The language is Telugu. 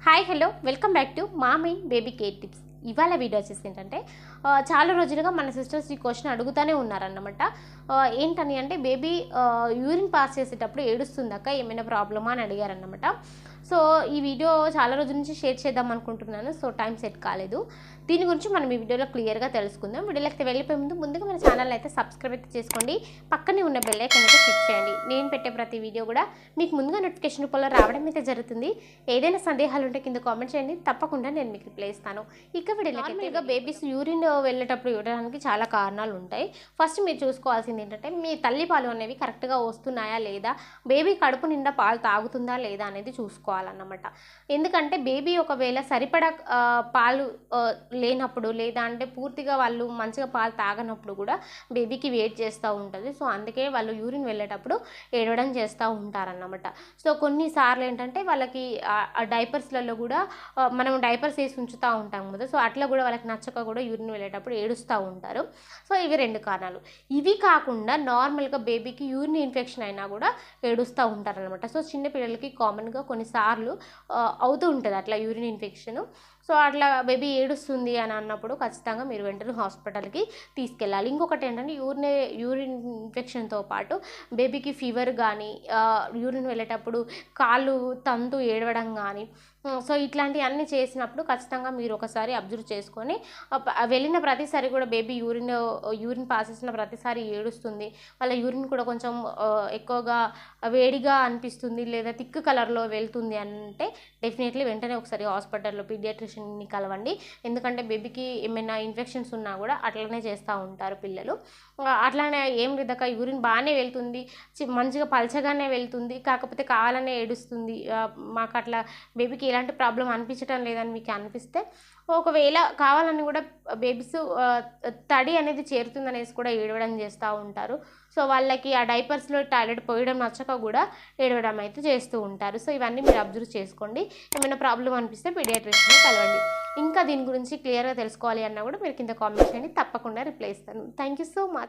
Hi hello welcome back to mommy baby care tips. ఇవాళ వీడియో వచ్చేసి ఏంటంటే చాలా రోజులుగా మన సిస్టర్స్ ఈ క్వశ్చన్ అడుగుతూనే ఉన్నారన్నమాట. ఏంటని అంటే బేబీ యూరిన్ పాస్ చేసేటప్పుడు ఏడుస్తుందాక ఏమైనా ప్రాబ్లమా అని అడిగారన్నమాట. సో ఈ వీడియో చాలా రోజుల నుంచి షేర్ చేద్దాం అనుకుంటున్నాను. సో టైం సెట్ కాలేదు. దీని గురించి మనం ఈ వీడియోలో క్లియర్గా తెలుసుకుందాం. వీడియోలోకి వెళ్ళిపోయే ముందుగా మన ఛానల్ అయితే సబ్స్క్రైబ్ అయితే చేసుకోండి. పక్కనే ఉన్న బెల్ ఐకాన్ అయితే క్లిక్ చేయండి. నేను పెట్టే ప్రతి వీడియో కూడా మీకు ముందుగా నోటిఫికేషన్ రూపంలో రావడం అయితే జరుగుతుంది. ఏదైనా సందేహాలు ఉంటే కింద కామెంట్ చేయండి, తప్పకుండా నేను మీకు రిప్లై ఇస్తాను. ఇక వీడియోలో బేబీస్ యూరిన్ వెళ్ళేటప్పుడు ఇవ్వడానికి చాలా కారణాలు ఉంటాయి. ఫస్ట్ మీరు చూసుకోవాల్సింది ఏంటంటే మీ తల్లి పాలు అనేవి కరెక్ట్గా వస్తున్నాయా లేదా, బేబీ కడుపు నిండా పాలు తాగుతుందా లేదా అనేది చూసుకోవాలన్నమాట. ఎందుకంటే బేబీ ఒకవేళ సరిపడా పాలు లేనప్పుడు, లేదా అంటే పూర్తిగా వాళ్ళు మంచిగా పాలు తాగనప్పుడు కూడా బేబీకి వెయిట్ చేస్తూ ఉంటుంది. సో అందుకే వాళ్ళు యూరిన్ వెళ్ళేటప్పుడు ఏడవడం చేస్తూ ఉంటారన్నమాట. సో కొన్నిసార్లు ఏంటంటే వాళ్ళకి డైపర్స్లలో కూడా మనం డైపర్స్ వేసి ఉంచుతూ ఉంటాం కదా, సో అట్లా కూడా వాళ్ళకి నచ్చక కూడా యూరిన్ వెళ్ళేటప్పుడు ఏడుస్తూ ఉంటారు. సో ఇవి రెండు కారణాలు. ఇవి కాకుండా నార్మల్గా బేబీకి యూరిన్ ఇన్ఫెక్షన్ అయినా కూడా ఏడుస్తూ ఉంటారనమాట. సో చిన్నపిల్లలకి కామన్గా కొన్నిసార్లు అవుతూ ఉంటుంది అట్లా యూరిన్ ఇన్ఫెక్షన్. సో అట్లా బేబీ ఏడుస్తుంది అని అన్నప్పుడు ఖచ్చితంగా మీరు వెంటనే హాస్పిటల్కి తీసుకెళ్ళాలి. ఇంకొకటి ఏంటంటే యూరిన్ ఇన్ఫెక్షన్తో పాటు బేబీకి ఫీవర్ కానీ, యూరిన్ వెళ్ళేటప్పుడు కాళ్ళు తంతు ఏడవడం కానీ, సో ఇట్లాంటివన్నీ చేసినప్పుడు ఖచ్చితంగా మీరు ఒకసారి అబ్జర్వ్ చేసుకొని వెళ్ళిన ప్రతిసారి కూడా బేబీ యూరిన్ పాస్ చేసిన ప్రతిసారి ఏడుస్తుంది, వాళ్ళ యూరిన్ కూడా కొంచెం ఎక్కువగా వేడిగా అనిపిస్తుంది లేదా థిక్ కలర్లో వెళ్తుంది అంటే డెఫినెట్లీ వెంటనే ఒకసారి హాస్పిటల్లో పీడియాట్రిషియన్ని కలవండి. ఎందుకంటే బేబీకి ఏమైనా ఇన్ఫెక్షన్స్ ఉన్నా కూడా అట్లనే చేస్తూ ఉంటారు పిల్లలు. అట్లానే ఏం లేదక యూరిన్ బాగానే వెళ్తుంది, మంచిగా పలచగానే వెళ్తుంది, కాకపోతే కావాలనే ఏడుస్తుంది, మాకు అట్లా బేబీకి ఎలాంటి ప్రాబ్లం అనిపించడం లేదని మీకు అనిపిస్తే, ఒకవేళ కావాలని కూడా బేబీస్ తడి అనేది చేరుతుందనేసి కూడా ఏడవడం చేస్తూ ఉంటారు. సో వాళ్ళకి ఆ డైపర్స్లో టాయిలెట్ పోయడం నచ్చక కూడా ఏడవడం అయితే చేస్తూ ఉంటారు. సో ఇవన్నీ మీరు అబ్జర్వ్ చేసుకోండి. ఏమైనా ప్రాబ్లం అనిపిస్తే పీడియాట్రిషియన్ని కలవండి. ఇంకా దీని గురించి క్లియర్గా తెలుసుకోవాలి అన్నా కూడా మీరు కింద కామెంట్ చేయండి, తప్పకుండా రిప్లై ఇస్తాను. Thank you so much.